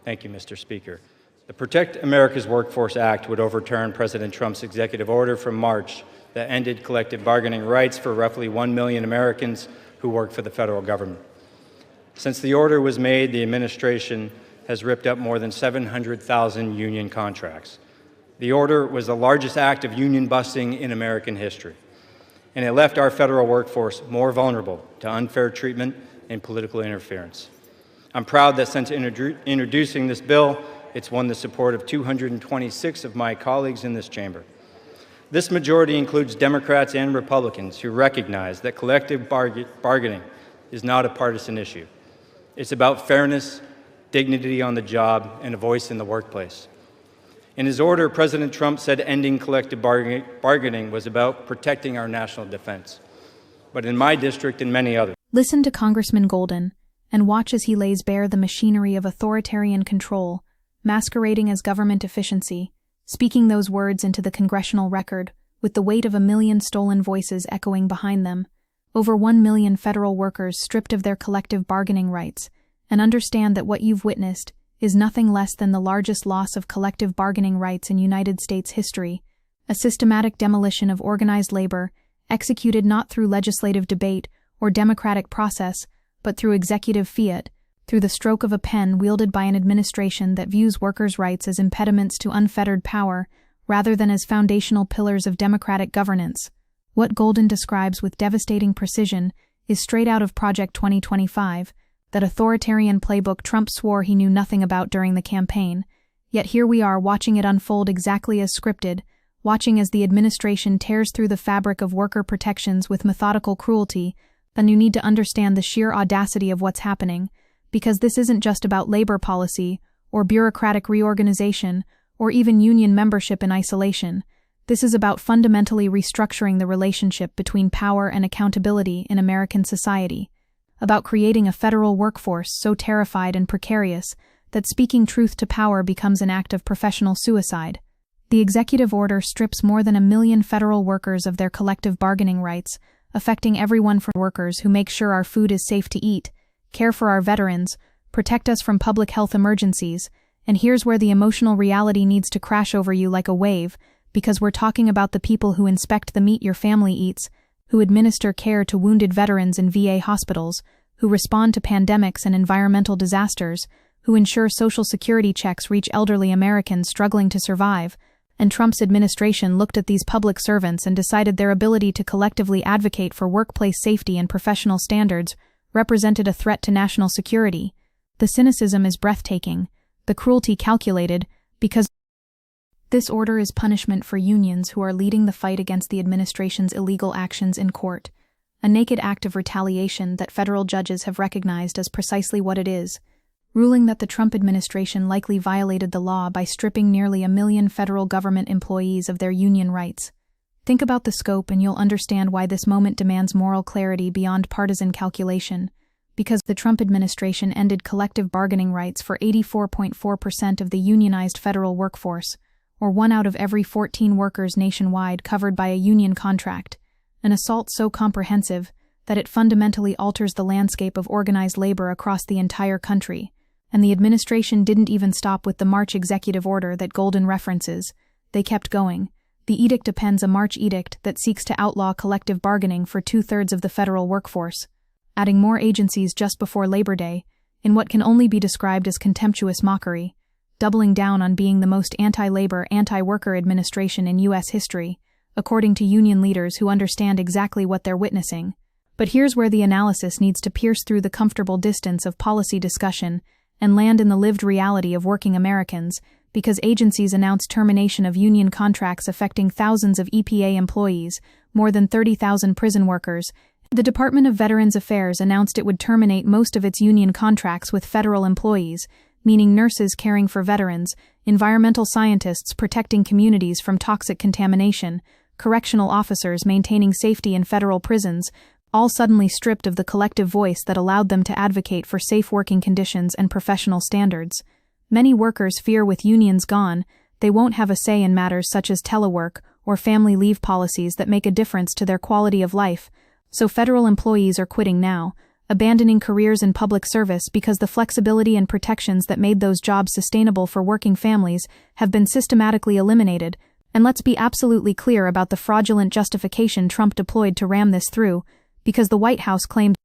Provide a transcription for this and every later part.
Thank you, Mr. Speaker. The Protect America's Workforce Act would overturn President Trump's executive order from March that ended collective bargaining rights for roughly 1 million Americans who work for the federal government. Since the order was made, the administration has ripped up more than 700,000 union contracts. The order was the largest act of union busting in American history, and it left our federal workforce more vulnerable to unfair treatment and political interference. I'm proud that since introducing this bill, it's won the support of 226 of my colleagues in this chamber. This majority includes Democrats and Republicans who recognize that collective bargaining is not a partisan issue. It's about fairness, dignity on the job, and a voice in the workplace. In his order, President Trump said ending collective bargaining was about protecting our national defense. But in my district and many others, listen to Congressman Golden and watch as he lays bare the machinery of authoritarian control, masquerading as government efficiency, speaking those words into the congressional record with the weight of 1 million stolen voices echoing behind them. Over 1 million federal workers stripped of their collective bargaining rights, and understand that what you've witnessed is nothing less than the largest loss of collective bargaining rights in United States history, a systematic demolition of organized labor, executed not through legislative debate or democratic process, but through executive fiat, through the stroke of a pen wielded by an administration that views workers' rights as impediments to unfettered power rather than as foundational pillars of democratic governance. What Golden describes with devastating precision is straight out of Project 2025, that authoritarian playbook Trump swore he knew nothing about during the campaign. Yet here we are watching it unfold exactly as scripted, watching as the administration tears through the fabric of worker protections with methodical cruelty. Then you need to understand the sheer audacity of what's happening, because this isn't just about labor policy, or bureaucratic reorganization, or even union membership in isolation. This is about fundamentally restructuring the relationship between power and accountability in American society, about creating a federal workforce so terrified and precarious that speaking truth to power becomes an act of professional suicide. The executive order strips more than 1 million federal workers of their collective bargaining rights, affecting everyone from workers who make sure our food is safe to eat, care for our veterans, protect us from public health emergencies, and here's where the emotional reality needs to crash over you like a wave, because we're talking about the people who inspect the meat your family eats, who administer care to wounded veterans in VA hospitals, who respond to pandemics and environmental disasters, who ensure Social Security checks reach elderly Americans struggling to survive. And Trump's administration looked at these public servants and decided their ability to collectively advocate for workplace safety and professional standards represented a threat to national security. The cynicism is breathtaking, the cruelty calculated, because this order is punishment for unions who are leading the fight against the administration's illegal actions in court, a naked act of retaliation that federal judges have recognized as precisely what it is, ruling that the Trump administration likely violated the law by stripping nearly 1 million federal government employees of their union rights. Think about the scope and you'll understand why this moment demands moral clarity beyond partisan calculation, because the Trump administration ended collective bargaining rights for 84.4% of the unionized federal workforce, or 1 out of every 14 workers nationwide covered by a union contract, an assault so comprehensive that it fundamentally alters the landscape of organized labor across the entire country. And the administration didn't even stop with the March executive order that Golden references. They kept going. The edict appends a March edict that seeks to outlaw collective bargaining for 2/3 of the federal workforce, adding more agencies just before Labor Day, in what can only be described as contemptuous mockery, doubling down on being the most anti-labor, anti-worker administration in U.S. history, according to union leaders who understand exactly what they're witnessing. But here's where the analysis needs to pierce through the comfortable distance of policy discussion and land in the lived reality of working Americans, because agencies announced termination of union contracts affecting thousands of EPA employees, more than 30,000 prison workers. The Department of Veterans Affairs announced it would terminate most of its union contracts with federal employees, meaning nurses caring for veterans, environmental scientists protecting communities from toxic contamination, correctional officers maintaining safety in federal prisons, all suddenly stripped of the collective voice that allowed them to advocate for safe working conditions and professional standards. Many workers fear with unions gone, they won't have a say in matters such as telework or family leave policies that make a difference to their quality of life, so federal employees are quitting now, abandoning careers in public service because the flexibility and protections that made those jobs sustainable for working families have been systematically eliminated. And let's be absolutely clear about the fraudulent justification Trump deployed to ram this through, because the White House claimed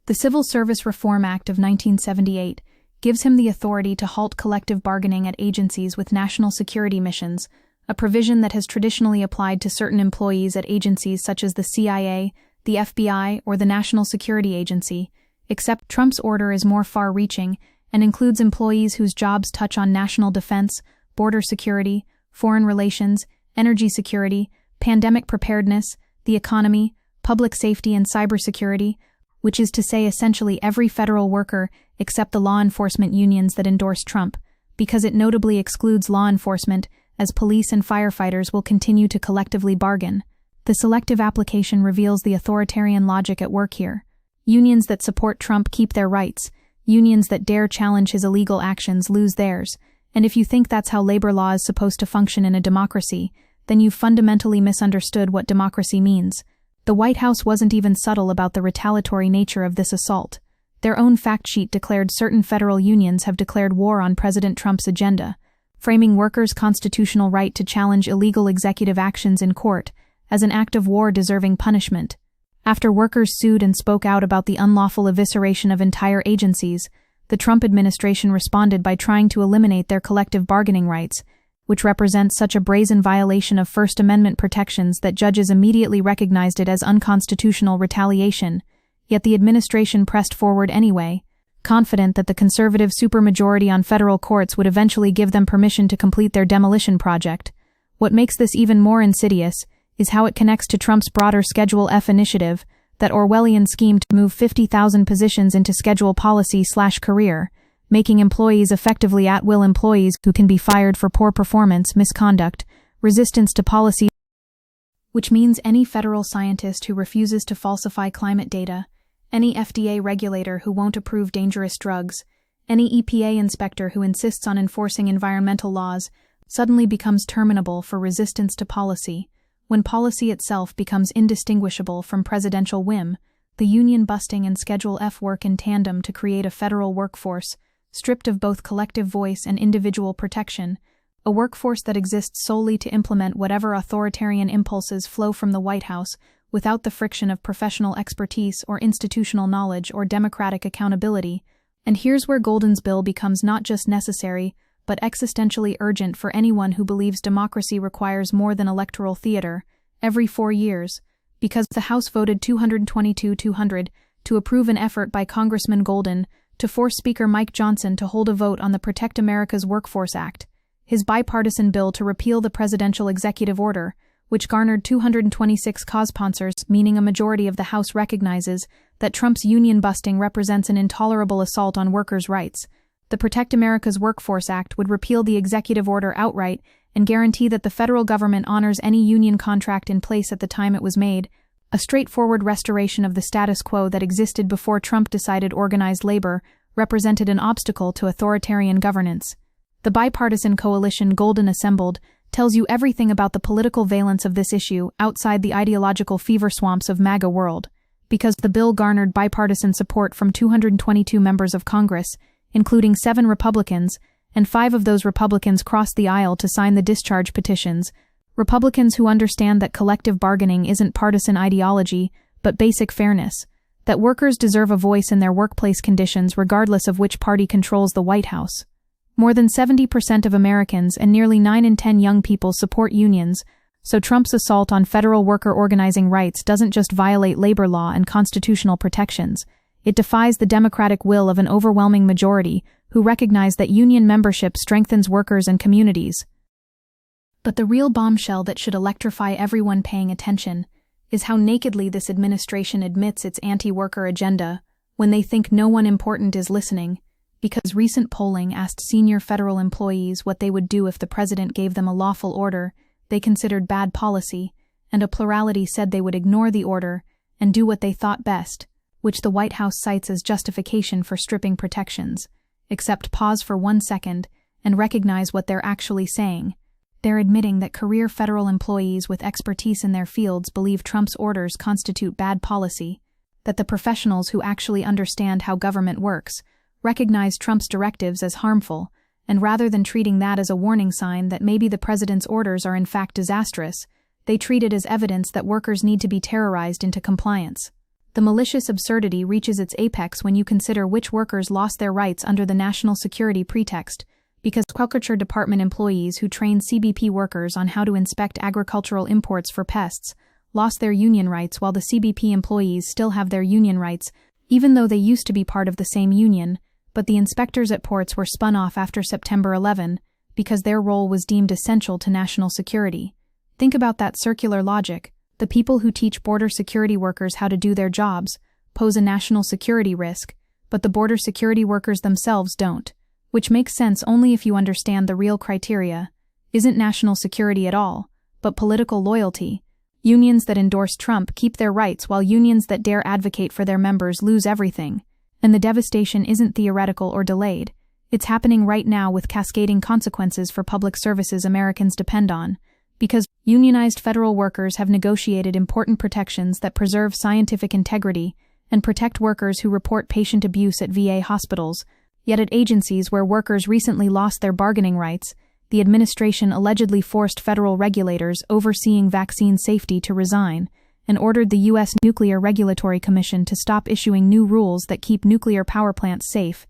the Civil Service Reform Act of 1978 gives him the authority to halt collective bargaining at agencies with national security missions, a provision that has traditionally applied to certain employees at agencies such as the CIA, the FBI, or the National Security Agency, except Trump's order is more far-reaching and includes employees whose jobs touch on national defense, border security, foreign relations, energy security, pandemic preparedness, the economy, public safety, and cybersecurity, which is to say essentially every federal worker except the law enforcement unions that endorse Trump, because it notably excludes law enforcement, as police and firefighters will continue to collectively bargain. The selective application reveals the authoritarian logic at work here. Unions that support Trump keep their rights. Unions that dare challenge his illegal actions lose theirs. And if you think that's how labor law is supposed to function in a democracy, then you've fundamentally misunderstood what democracy means. The White House wasn't even subtle about the retaliatory nature of this assault. Their own fact sheet declared certain federal unions have declared war on President Trump's agenda, framing workers' constitutional right to challenge illegal executive actions in court as an act of war deserving punishment. After workers sued and spoke out about the unlawful evisceration of entire agencies, the Trump administration responded by trying to eliminate their collective bargaining rights, which represents such a brazen violation of First Amendment protections that judges immediately recognized it as unconstitutional retaliation. Yet the administration pressed forward anyway, confident that the conservative supermajority on federal courts would eventually give them permission to complete their demolition project. What makes this even more insidious is how it connects to Trump's broader Schedule F initiative, that Orwellian scheme to move 50,000 positions into schedule policy/career, making employees effectively at-will employees who can be fired for poor performance, misconduct, resistance to policy, which means any federal scientist who refuses to falsify climate data, any FDA regulator who won't approve dangerous drugs, any EPA inspector who insists on enforcing environmental laws, suddenly becomes terminable for resistance to policy. When policy itself becomes indistinguishable from presidential whim, the union-busting and Schedule F work in tandem to create a federal workforce, stripped of both collective voice and individual protection, a workforce that exists solely to implement whatever authoritarian impulses flow from the White House without the friction of professional expertise or institutional knowledge or democratic accountability. And here's where Golden's bill becomes not just necessary, but existentially urgent for anyone who believes democracy requires more than electoral theater, every 4 years, because the House voted 222-200 to approve an effort by Congressman Golden to force Speaker Mike Johnson to hold a vote on the Protect America's Workforce Act, his bipartisan bill to repeal the presidential executive order, which garnered 226 co-sponsors, meaning a majority of the House recognizes that Trump's union-busting represents an intolerable assault on workers' rights. The Protect America's Workforce Act would repeal the executive order outright and guarantee that the federal government honors any union contract in place at the time it was made, a straightforward restoration of the status quo that existed before Trump decided organized labor represented an obstacle to authoritarian governance. The bipartisan coalition Golden assembled tells you everything about the political valence of this issue outside the ideological fever swamps of MAGA world, because the bill garnered bipartisan support from 222 members of Congress, including 7 Republicans, and 5 of those Republicans crossed the aisle to sign the discharge petitions, Republicans who understand that collective bargaining isn't partisan ideology, but basic fairness, that workers deserve a voice in their workplace conditions regardless of which party controls the White House. More than 70% of Americans and nearly 9 in 10 young people support unions, so Trump's assault on federal worker organizing rights doesn't just violate labor law and constitutional protections. It defies the democratic will of an overwhelming majority who recognize that union membership strengthens workers and communities. But the real bombshell that should electrify everyone paying attention is how nakedly this administration admits its anti-worker agenda when they think no one important is listening, because recent polling asked senior federal employees what they would do if the president gave them a lawful order they considered bad policy, and a plurality said they would ignore the order and do what they thought best, which the White House cites as justification for stripping protections, except pause for 1 second and recognize what they're actually saying. They're admitting that career federal employees with expertise in their fields believe Trump's orders constitute bad policy, that the professionals who actually understand how government works recognize Trump's directives as harmful, and rather than treating that as a warning sign that maybe the president's orders are in fact disastrous, they treat it as evidence that workers need to be terrorized into compliance. The malicious absurdity reaches its apex when you consider which workers lost their rights under the national security pretext, because Agriculture Department employees who train CBP workers on how to inspect agricultural imports for pests lost their union rights, while the CBP employees still have their union rights, even though they used to be part of the same union, but the inspectors at ports were spun off after September 11 because their role was deemed essential to national security. Think about that circular logic. The people who teach border security workers how to do their jobs pose a national security risk, but the border security workers themselves don't, which makes sense only if you understand the real criteria isn't national security at all, but political loyalty. Unions that endorse Trump keep their rights, while unions that dare advocate for their members lose everything. And the devastation isn't theoretical or delayed. It's happening right now with cascading consequences for public services Americans depend on, because unionized federal workers have negotiated important protections that preserve scientific integrity and protect workers who report patient abuse at VA hospitals. Yet at agencies where workers recently lost their bargaining rights, the administration allegedly forced federal regulators overseeing vaccine safety to resign and ordered the U.S. Nuclear Regulatory Commission to stop issuing new rules that keep nuclear power plants safe.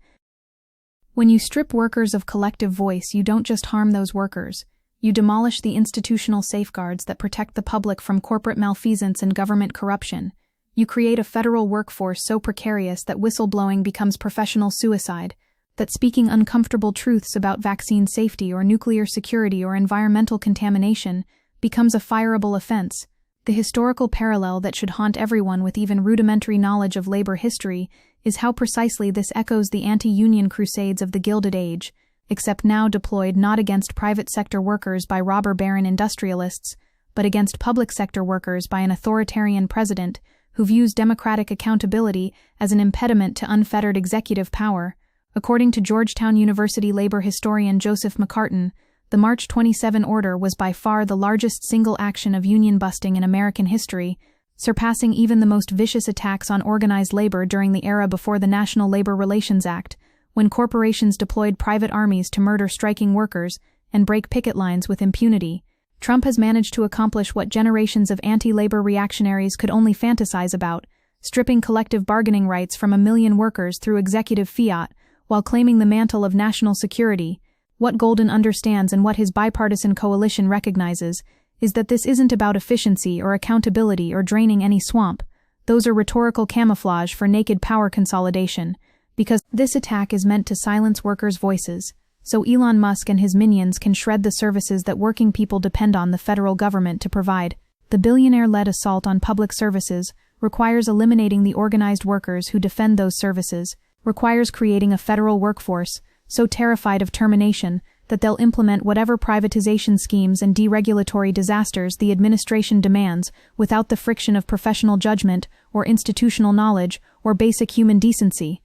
When you strip workers of collective voice, you don't just harm those workers. You demolish the institutional safeguards that protect the public from corporate malfeasance and government corruption. You create a federal workforce so precarious that whistleblowing becomes professional suicide, that speaking uncomfortable truths about vaccine safety or nuclear security or environmental contamination becomes a fireable offense. The historical parallel that should haunt everyone with even rudimentary knowledge of labor history is how precisely this echoes the anti-union crusades of the Gilded Age, except now deployed not against private sector workers by robber baron industrialists, but against public sector workers by an authoritarian president who views democratic accountability as an impediment to unfettered executive power. According to Georgetown University labor historian Joseph McCartin, the March 27 order was by far the largest single action of union busting in American history, surpassing even the most vicious attacks on organized labor during the era before the National Labor Relations Act, when corporations deployed private armies to murder striking workers and break picket lines with impunity. Trump has managed to accomplish what generations of anti-labor reactionaries could only fantasize about, stripping collective bargaining rights from 1 million workers through executive fiat, while claiming the mantle of national security. What Golden understands and what his bipartisan coalition recognizes is that this isn't about efficiency or accountability or draining any swamp. Those are rhetorical camouflage for naked power consolidation, because this attack is meant to silence workers' voices, so Elon Musk and his minions can shred the services that working people depend on the federal government to provide. The billionaire-led assault on public services requires eliminating the organized workers who defend those services, requires creating a federal workforce so terrified of termination that they'll implement whatever privatization schemes and deregulatory disasters the administration demands without the friction of professional judgment or institutional knowledge or basic human decency.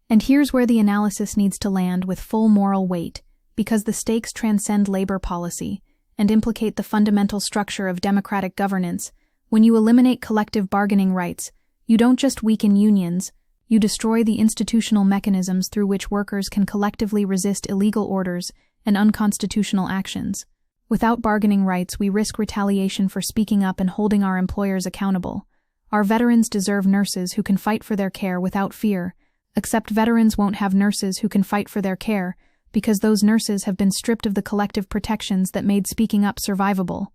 And here's where the analysis needs to land with full moral weight, because the stakes transcend labor policy and implicate the fundamental structure of democratic governance. When you eliminate collective bargaining rights, you don't just weaken unions, you destroy the institutional mechanisms through which workers can collectively resist illegal orders and unconstitutional actions. Without bargaining rights, we risk retaliation for speaking up and holding our employers accountable. Our veterans deserve nurses who can fight for their care without fear, except veterans won't have nurses who can fight for their care because those nurses have been stripped of the collective protections that made speaking up survivable.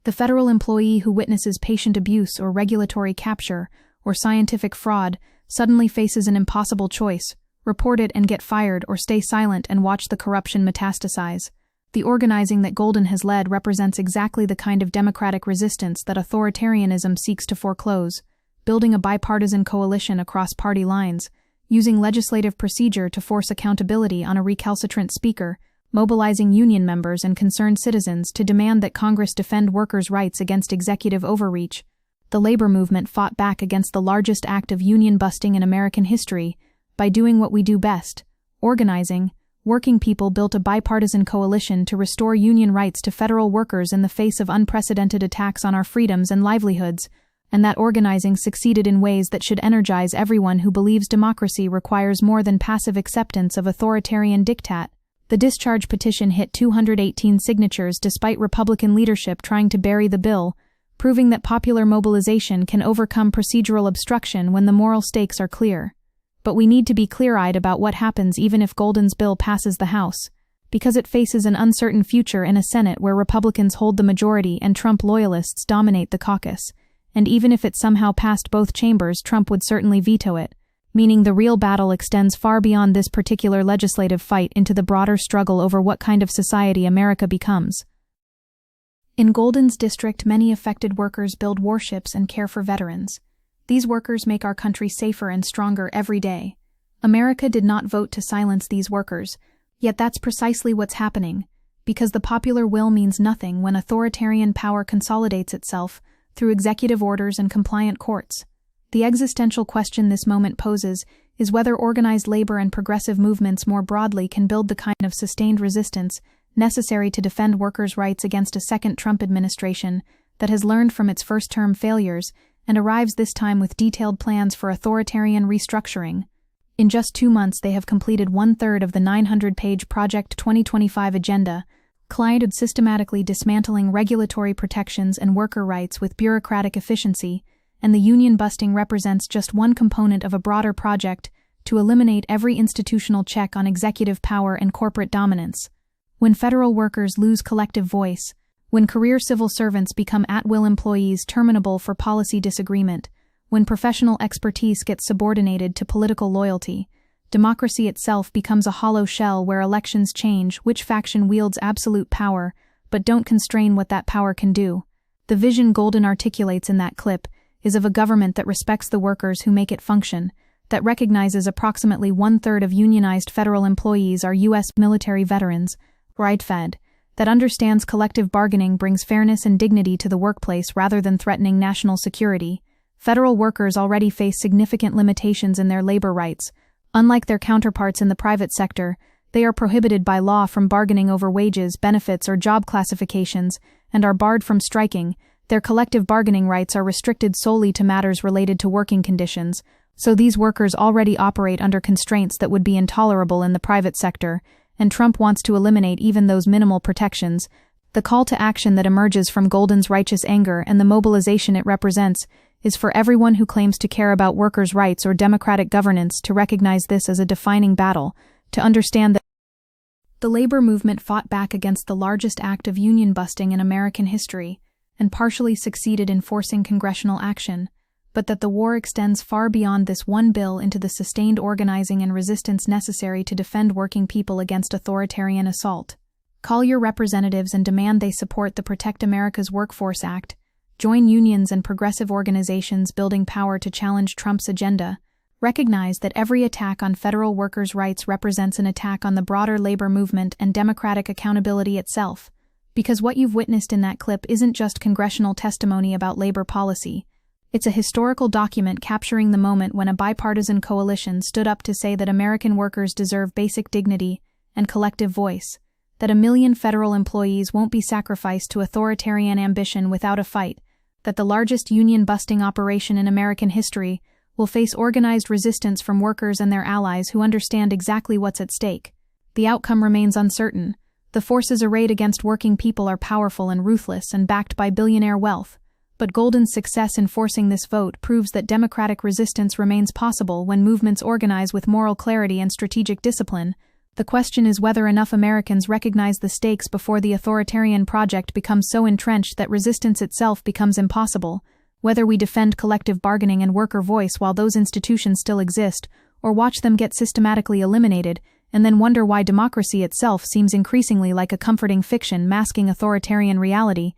The federal employee who witnesses patient abuse or regulatory capture or scientific fraud suddenly faces an impossible choice: report it and get fired, or stay silent and watch the corruption metastasize. The organizing that Golden has led represents exactly the kind of democratic resistance that authoritarianism seeks to foreclose, building a bipartisan coalition across party lines, using legislative procedure to force accountability on a recalcitrant speaker, mobilizing union members and concerned citizens to demand that Congress defend workers' rights against executive overreach. The labor movement fought back against the largest act of union busting in American history by doing what we do best: organizing. Working people built a bipartisan coalition to restore union rights to federal workers in the face of unprecedented attacks on our freedoms and livelihoods. and that organizing succeeded in ways that should energize everyone who believes democracy requires more than passive acceptance of authoritarian diktat. The discharge petition hit 218 signatures despite Republican leadership trying to bury the bill, proving that popular mobilization can overcome procedural obstruction when the moral stakes are clear. But we need to be clear-eyed about what happens even if Golden's bill passes the House, because it faces an uncertain future in a Senate where Republicans hold the majority and Trump loyalists dominate the caucus. And even if it somehow passed both chambers, Trump would certainly veto it, meaning the real battle extends far beyond this particular legislative fight into the broader struggle over what kind of society America becomes. In Golden's district, many affected workers build warships and care for veterans. These workers make our country safer and stronger every day. America did not vote to silence these workers, yet that's precisely what's happening, because the popular will means nothing when authoritarian power consolidates itself through executive orders and compliant courts. The existential question this moment poses is whether organized labor and progressive movements more broadly can build the kind of sustained resistance necessary to defend workers' rights against a second Trump administration that has learned from its first-term failures and arrives this time with detailed plans for authoritarian restructuring. In just 2 months, they have completed 1/3 of the 900-page Project 2025 agenda, systematically dismantling regulatory protections and worker rights with bureaucratic efficiency, and the union busting represents just one component of a broader project to eliminate every institutional check on executive power and corporate dominance. When federal workers lose collective voice, when career civil servants become at-will employees terminable for policy disagreement, when professional expertise gets subordinated to political loyalty, democracy itself becomes a hollow shell where elections change which faction wields absolute power, but don't constrain what that power can do. The vision Golden articulates in that clip is of a government that respects the workers who make it function, that recognizes approximately 1/3 of unionized federal employees are U.S. military veterans, right-fed, that understands collective bargaining brings fairness and dignity to the workplace rather than threatening national security. Federal workers already face significant limitations in their labor rights. Unlike their counterparts in the private sector, they are prohibited by law from bargaining over wages, benefits, or job classifications, and are barred from striking. Their collective bargaining rights are restricted solely to matters related to working conditions, so these workers already operate under constraints that would be intolerable in the private sector, and Trump wants to eliminate even those minimal protections. The call to action that emerges from Golden's righteous anger and the mobilization it represents is for everyone who claims to care about workers' rights or democratic governance to recognize this as a defining battle, to understand that the labor movement fought back against the largest act of union busting in American history, and partially succeeded in forcing congressional action, but that the war extends far beyond this one bill into the sustained organizing and resistance necessary to defend working people against authoritarian assault. Call your representatives and demand they support the Protect America's Workforce Act. Join unions and progressive organizations building power to challenge Trump's agenda. Recognize that every attack on federal workers' rights represents an attack on the broader labor movement and democratic accountability itself. Because what you've witnessed in that clip isn't just congressional testimony about labor policy. It's a historical document capturing the moment when a bipartisan coalition stood up to say that American workers deserve basic dignity and collective voice, that 1 million federal employees won't be sacrificed to authoritarian ambition without a fight, that the largest union-busting operation in American history will face organized resistance from workers and their allies who understand exactly what's at stake. The outcome remains uncertain. The forces arrayed against working people are powerful and ruthless and backed by billionaire wealth. But Golden's success in forcing this vote proves that democratic resistance remains possible when movements organize with moral clarity and strategic discipline. The question is whether enough Americans recognize the stakes before the authoritarian project becomes so entrenched that resistance itself becomes impossible, whether we defend collective bargaining and worker voice while those institutions still exist, or watch them get systematically eliminated, and then wonder why democracy itself seems increasingly like a comforting fiction masking authoritarian reality.